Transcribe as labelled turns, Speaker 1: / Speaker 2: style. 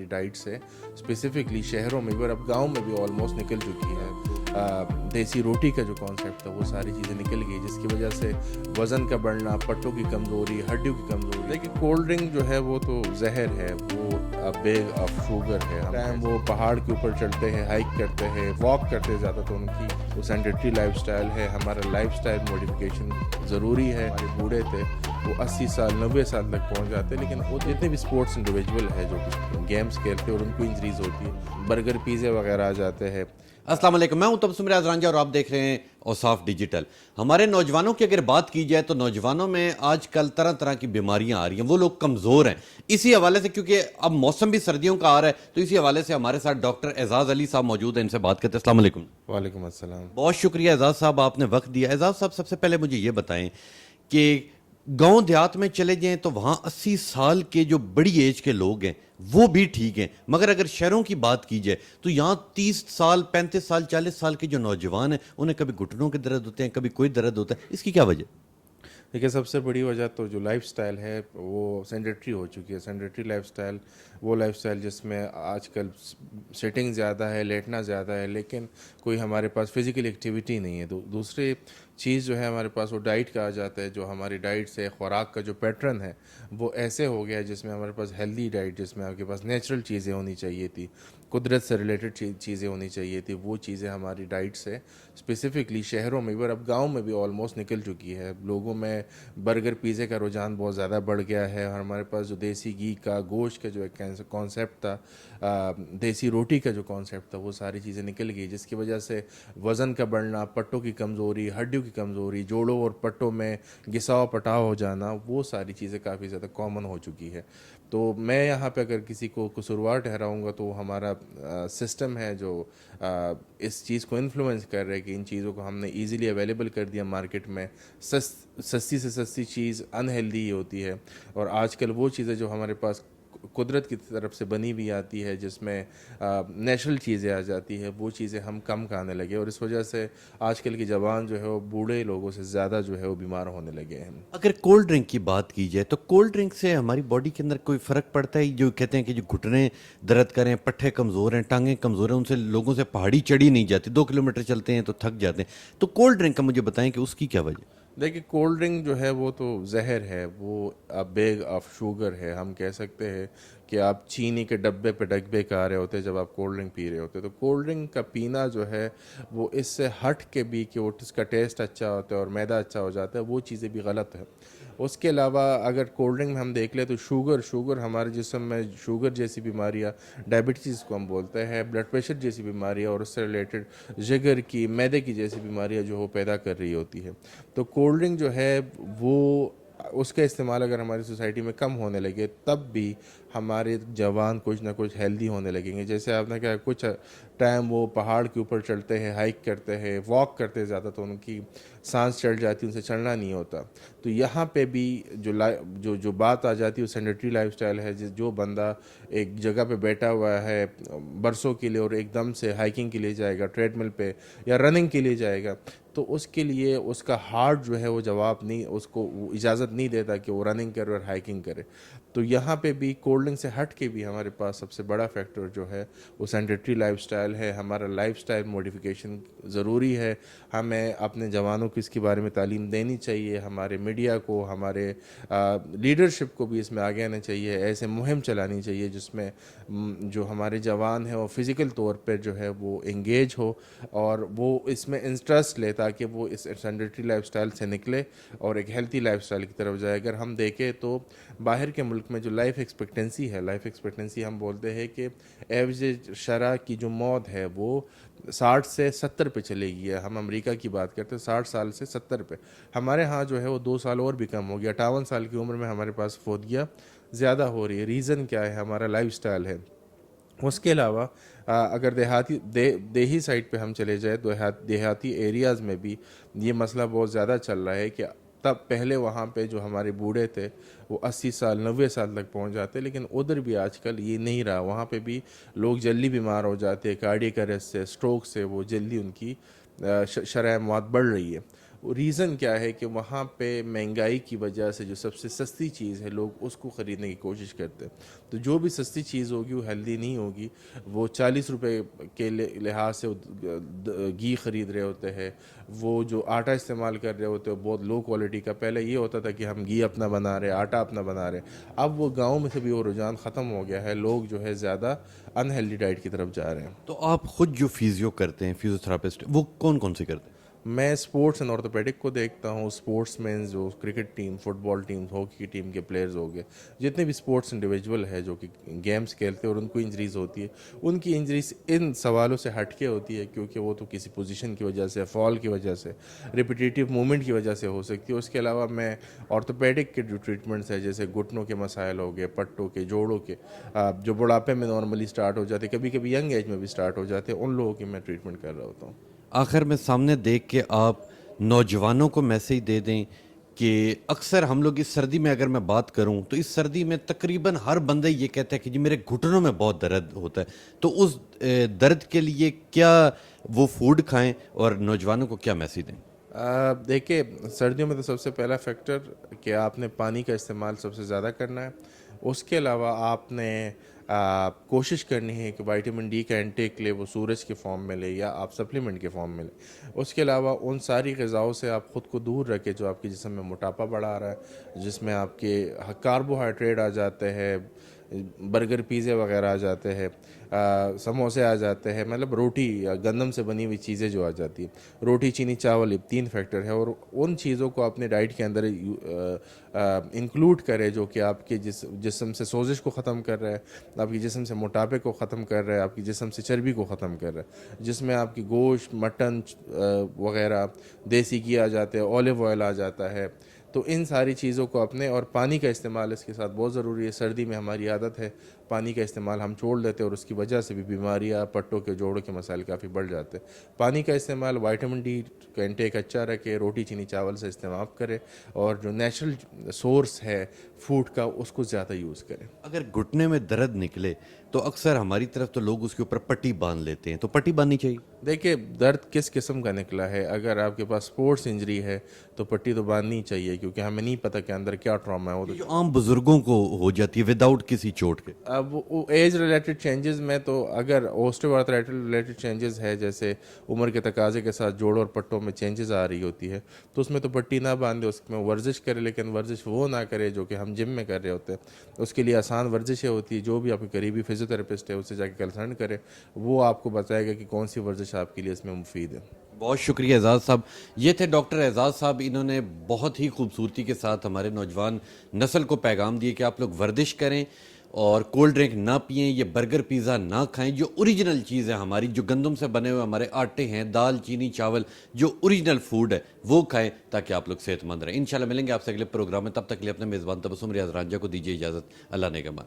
Speaker 1: Diet से specifically शहरों में भी और अब गाँव में भी ऑलमोस्ट निकल चुकी है। देसी रोटी का जो कॉन्सेप्ट था वो सारी चीज़ें निकल गई, जिसकी वजह से वज़न का बढ़ना, पट्टों की कमज़ोरी, हड्डियों की कमज़ोरी। लेकिन कोल्ड ड्रिंक जो है वो तो जहर है, वो बेग ऑफ शुगर है। टाइम वो पहाड़ के ऊपर चढ़ते हैं, हाइक करते हैं, वॉक करते हैं ज़्यादा, तो उनकी वो सेडेंटरी लाइफस्टाइल है। हमारा लाइफस्टाइल मॉडिफिकेशन ज़रूरी है। हमारे बूढ़े थे वो 80 साल 90 साल तक पहुंच जाते हैं, लेकिन वो जितने भी स्पोर्ट्स इंडिविजुअल है जो कि गेम्स खेलते हैं और उनको इंजरीज होती है, बर्गर पिज़्ज़ा वगैरह आ जाते हैं।
Speaker 2: अस्सलाम वालेकुम, मैं हूं तबस्सुम रियाज रांझा और आप देख रहे हैं औसाफ डिजिटल। हमारे नौजवानों की अगर बात की जाए तो नौजवानों में आजकल तरह तरह की बीमारियां आ रही हैं, वो लोग कमज़ोर हैं। इसी हवाले से, क्योंकि अब मौसम भी सर्दियों का आ रहा है, तो इसी हवाले से हमारे साथ डॉक्टर एजाज अली साहब मौजूद हैं, इनसे बात करते हैं। अस्सलाम वालेकुम।
Speaker 1: वालेकुम अस्सलाम।
Speaker 2: बहुत शुक्रिया एजाज साहब, आपने वक्त दिया। एजाज साहब, सबसे पहले मुझे ये बताएं कि गांव देहात में चले जाएं तो वहाँ 80 साल के जो बड़ी एज के लोग हैं वो भी ठीक हैं, मगर अगर शहरों की बात की जाए तो यहाँ 30 साल 35 साल 40 साल के जो नौजवान हैं उन्हें कभी घुटनों के दर्द होते हैं, कभी कोई दर्द होता है। इसकी क्या वजह?
Speaker 1: देखिए, सबसे बड़ी वजह तो जो लाइफस्टाइल है वो सेडेंटरी हो चुकी है। सेडेंटरी लाइफस्टाइल वो लाइफस्टाइल जिसमें आजकल सिटिंग ज़्यादा है, लेटना ज़्यादा है, लेकिन कोई हमारे पास फिज़िकल एक्टिविटी नहीं है। दूसरी चीज़ जो है हमारे पास वो डाइट का आ जाता है। जो हमारी डाइट से खुराक का जो पैटर्न है वो ऐसे हो गया है जिसमें हमारे पास हेल्दी डाइट, जिसमें आपके पास नेचुरल चीज़ें होनी चाहिए थी, कुदरत से रिलेटेड चीज़ें होनी चाहिए थी, वो चीज़ें हमारी डाइट से स्पेसिफिकली शहरों में भी और अब गाँव में भी ऑलमोस्ट निकल चुकी है। लोगों में बर्गर पिज़्ज़े का रुझान बहुत ज़्यादा बढ़ गया है और हमारे पास जो देसी घी का, गोश्त का जो एक कॉन्सेप्ट था, देसी रोटी का जो कॉन्सेप्ट था, वो सारी चीज़ें निकल गई, जिसकी वजह से वज़न का बढ़ना, पट्टों की कमज़ोरी, हड्डियों की कमज़ोरी, जोड़ों और पट्टों में घिसाव पटाव हो जाना, वो सारी चीज़ें काफ़ी ज़्यादा कॉमन हो चुकी है। तो मैं यहाँ पे अगर किसी को कसूरवार ठहराऊँगा तो हमारा सिस्टम है जो इस चीज़ को इन्फ्लुएंस कर रहा है कि इन चीज़ों को हमने इजीली अवेलेबल कर दिया मार्केट में। सस्ती से सस्ती चीज़ अनहेल्दी ही होती है, और आजकल वो चीज़ें जो हमारे पास कुदरत की तरफ से बनी हुई आती है, जिसमें नेचुरल चीज़ें आ जाती है, वो चीज़ें हम कम खाने लगे, और इस वजह से आजकल की जवान जो है वो बूढ़े लोगों से ज़्यादा जो है वो बीमार होने लगे हैं।
Speaker 2: अगर कोल्ड ड्रिंक की बात की जाए तो कोल्ड ड्रिंक से हमारी बॉडी के अंदर कोई फ़र्क पड़ता है? जो कहते हैं कि जो घुटने दर्द करें, पट्ठे कमज़ोर हैं, टांगें कमज़ोर हैं, उनसे लोगों से पहाड़ी चढ़ी नहीं जाती, 2 किलोमीटर चलते हैं तो थक जाते हैं, तो कोल्ड ड्रिंक का मुझे बताएं कि उसकी क्या वजह?
Speaker 1: देखिए, कोल्ड ड्रिंक जो है वो तो जहर है, वो बेग ऑफ शुगर है। हम कह सकते हैं कि आप चीनी के डब्बे पे डब्बे खा रहे होते हैं जब आप कोल्ड ड्रिंक पी रहे होते हैं। तो कोल्ड ड्रिंक का पीना जो है वो इससे हट के भी कि वो इसका टेस्ट अच्छा होता है और मैदा अच्छा हो जाता है, वो चीज़ें भी गलत है। उसके अलावा अगर कोल्ड ड्रिंक में हम देख लें तो शुगर हमारे जिस्म में शुगर जैसी बीमारियाँ, डायबिटीज़ को हम बोलते हैं, ब्लड प्रेशर जैसी बीमारियाँ और उससे रिलेटेड जिगर की, मैदे की जैसी बीमारियाँ जो वो पैदा कर रही होती है। तो कोल्ड ड्रिंक जो है वो, उसका इस्तेमाल अगर हमारी सोसाइटी में कम होने लगे तब भी हमारे जवान कुछ ना कुछ हेल्दी होने लगेंगे। जैसे आपने कहा, कुछ टाइम वो पहाड़ के ऊपर चढ़ते हैं, हाइक करते हैं, वॉक करते हैं ज़्यादा, तो उनकी सांस चढ़ जाती है, उनसे चलना नहीं होता। तो यहाँ पे भी जो बात आ जाती है वो सेडेंटरी लाइफस्टाइल है। जो बंदा एक जगह पे बैठा हुआ है बरसों के लिए और एकदम से हाइकिंग के लिए जाएगा ट्रेडमिल पे या रनिंग के लिए जाएगा, तो उसके लिए उसका हार्ट जो है वो जवाब नहीं, उसको वो इजाज़त नहीं देता कि वो रनिंग करे और हाइकिंग करे। तो यहाँ पे भी कोल्ड ड्रिंक से हट के भी हमारे पास सबसे बड़ा फैक्टर जो है वो सेडेंटरी लाइफस्टाइल है। हमारा लाइफस्टाइल मॉडिफिकेशन ज़रूरी है। हमें अपने जवानों को इसके बारे में तालीम देनी चाहिए, हमारे मीडिया को, हमारे लीडरशिप को भी इसमें आगे आना चाहिए। ऐसे मुहिम चलानी चाहिए जिसमें जो हमारे जवान हैं वो फ़िज़िकल तौर पर जो है वो इंगेज हो और वो इसमें इंटरेस्ट ले, ताकि वो इस सेडेंटरी लाइफस्टाइल से निकले और एक हेल्थी लाइफस्टाइल की तरफ जाए। अगर हम देखें तो बाहर के मुल्क में जो लाइफ एक्सपेक्टेंसी है, लाइफ एक्सपेक्टेंसी हम बोलते हैं कि एवरेज शरह की जो मौत है वो 60 से 70 पे चली गई है। हम अमेरिका की बात करते हैं 60 साल से 70 पे। हमारे यहाँ जो है वो 2 साल और भी कम हो गया, 58 साल की उम्र में हमारे पास फोतिया ज़्यादा हो रही है। रीज़न क्या है? हमारा लाइफस्टाइल है। उसके अलावा अगर देही साइड पे हम चले जाए तो देहाती एरियाज़ में भी ये मसला बहुत ज़्यादा चल रहा है कि तब पहले वहाँ पे जो हमारे बूढ़े थे वो 80 साल 90 साल तक पहुँच जाते, लेकिन उधर भी आजकल ये नहीं रहा। वहाँ पे भी लोग जल्दी बीमार हो जाते हैं, कार्डियक अरेस्ट से, स्ट्रोक से, वो जल्दी उनकी शरह मौत बढ़ रही है। ریزن کیا ہے کہ وہاں پہ مہنگائی کی وجہ سے جو سب سے سستی چیز ہے لوگ اس کو خریدنے کی کوشش کرتے ہیں. تو جو بھی سستی چیز ہوگی وہ ہیلدی نہیں ہوگی. وہ 40 روپے کے لحاظ سے گھی خرید رہے ہوتے ہیں, وہ جو آٹا استعمال کر رہے ہوتے ہیں بہت لو کوالٹی کا. پہلے یہ ہوتا تھا کہ ہم گھی اپنا بنا رہے, آٹا اپنا بنا رہے. اب وہ گاؤں میں سے بھی وہ رجحان ختم ہو گیا ہے, لوگ جو ہے زیادہ انہیلدی ڈائٹ کی طرف جا رہے ہیں.
Speaker 2: تو آپ خود جو فیزیو کرتے ہیں, فیزیو تھراپسٹ, وہ کون کون سے کرتے ہیں؟
Speaker 1: میں اسپورٹس اینڈ آرتھوپیڈک کو دیکھتا ہوں. اسپورٹس مین جو کرکٹ ٹیم, فٹ بال ٹیم, ہاکی کی ٹیم کے پلیئرز ہو گئے, جتنے بھی اسپورٹس انڈیویجول ہے جو کہ گیمز کھیلتے ہیں اور ان کو انجریز ہوتی ہے, ان کی انجریز ان سوالوں سے ہٹ کے ہوتی ہے کیونکہ وہ تو کسی پوزیشن کی وجہ سے, فال کی وجہ سے, ریپیٹیٹیو موومنٹ کی وجہ سے ہو سکتی ہے. اس کے علاوہ میں آرتھوپیڈک کے جو ٹریٹمنٹس ہیں جیسے گھٹنوں کے مسائل ہو گئے, پٹوں کے, جوڑوں کے, جو بڑھاپے میں نارملی سٹارٹ ہو جاتے ہیں, کبھی کبھی ینگ ایج میں بھی سٹارٹ ہو جاتے ہیں, ان لوگوں کی میں ٹریٹمنٹ کر رہا ہوتا ہوں.
Speaker 2: آخر میں سامنے دیکھ کے آپ نوجوانوں کو میسیج دے دیں کہ اکثر ہم لوگ اس سردی میں, اگر میں بات کروں تو اس سردی میں تقریباً ہر بندہ یہ کہتا ہے کہ جی میرے گھٹنوں میں بہت درد ہوتا ہے, تو اس درد کے لیے کیا وہ فوڈ کھائیں اور نوجوانوں کو کیا میسیج دیں؟
Speaker 1: دیکھیں, سردیوں میں تو سب سے پہلا فیکٹر کہ آپ نے پانی کا استعمال سب سے زیادہ کرنا ہے. اس کے علاوہ آپ نے کوشش کرنی ہے کہ وائٹامن ڈی کا انٹیک لے, وہ سورج کے فارم میں لے یا آپ سپلیمنٹ کے فارم میں لیں. اس کے علاوہ ان ساری غذاؤں سے آپ خود کو دور رکھیں جو آپ کے جسم میں موٹاپا بڑھا رہا ہے, جس میں آپ کے کاربوہائیڈریٹ آ جاتے ہیں, برگر پیزے وغیرہ آ جاتے ہیں, سموسے آ جاتے ہیں, مطلب روٹی یا گندم سے بنی ہوئی چیزیں جو آ جاتی ہیں, روٹی, چینی, چاول, یہ 3 فیکٹر ہے. اور ان چیزوں کو اپنے ڈائٹ کے اندر انکلوڈ کرے جو کہ آپ کے جسم سے سوزش کو ختم کر رہا ہے, آپ کے جسم سے موٹاپے کو ختم کر رہا ہے, آپ کے جسم سے چربی کو ختم کر رہا ہے, جس میں آپ کی گوشت, مٹن وغیرہ, دیسی گھی آ جاتے ہیں, اولیو آئل آ جاتا ہے. تو ان ساری چیزوں کو اپنے, اور پانی کا استعمال اس کے ساتھ بہت ضروری ہے. سردی میں ہماری عادت ہے پانی کا استعمال ہم چھوڑ دیتے ہیں اور اس کی وجہ سے بھی بیماریاں, پٹوں کے, جوڑوں کے مسائل کافی بڑھ جاتے ہیں. پانی کا استعمال, وائٹامن ڈی کا انٹیک اچھا رکھے, روٹی, چینی, چاول سے استعمال کرے, اور جو نیچرل سورس ہے فوڈ کا اس کو زیادہ یوز کرے.
Speaker 2: اگر گھٹنے میں درد نکلے تو اکثر ہماری طرف تو لوگ اس کے اوپر پٹی باندھ لیتے ہیں, تو پٹی باندھنی چاہیے؟
Speaker 1: دیکھیں, درد کس قسم کا نکلا ہے. اگر آپ کے پاس اسپورٹس انجری ہے تو پٹی تو باندھنی چاہیے کیونکہ ہمیں نہیں پتہ کہ اندر کیا ٹراما ہے. وہ
Speaker 2: جو عام بزرگوں کو ہو جاتی ہے وداؤٹ کسی چوٹ کے.
Speaker 1: اب وہ ایج ریلیٹڈ چینجز میں تو, اگر اوسٹو آرتھرائٹس ریلیٹڈ چینجز ہے جیسے عمر کے تقاضے کے ساتھ جوڑوں اور پٹوں میں چینجز آ رہی ہوتی ہے, تو اس میں تو پٹی نہ باندھے, اس میں ورزش کرے, لیکن ورزش وہ نہ کرے جو کہ ہم جم میں کر رہے ہوتے ہیں. اس کے لیے آسان ورزشیں ہوتی ہے, جو بھی آپ کے قریبی فزیو تھراپسٹ ہے اس سے جا کے کنسلٹ کرے, وہ آپ کو بتائے گا کہ کون سی ورزش آپ کے لیے اس میں مفید ہے.
Speaker 2: بہت شکریہ اعزاز صاحب. یہ تھے ڈاکٹر اعزاز صاحب. انہوں نے بہت ہی خوبصورتی کے ساتھ ہمارے نوجوان نسل کو پیغام دیے کہ آپ لوگ ورزش کریں اور کولڈ ڈرنک نہ پئیں, یہ برگر پیزا نہ کھائیں. جو اوریجنل چیز ہے ہماری, جو گندم سے بنے ہوئے ہمارے آٹے ہیں, دال, چینی, چاول, جو اوریجنل فوڈ ہے وہ کھائیں تاکہ آپ لوگ صحت مند رہیں. انشاءاللہ ملیں گے آپ سے اگلے پروگرام میں. تب تک کے لیے اپنے میزبان تبسم ریاض رانجھا کو دیجیے اجازت. اللہ نگہبان.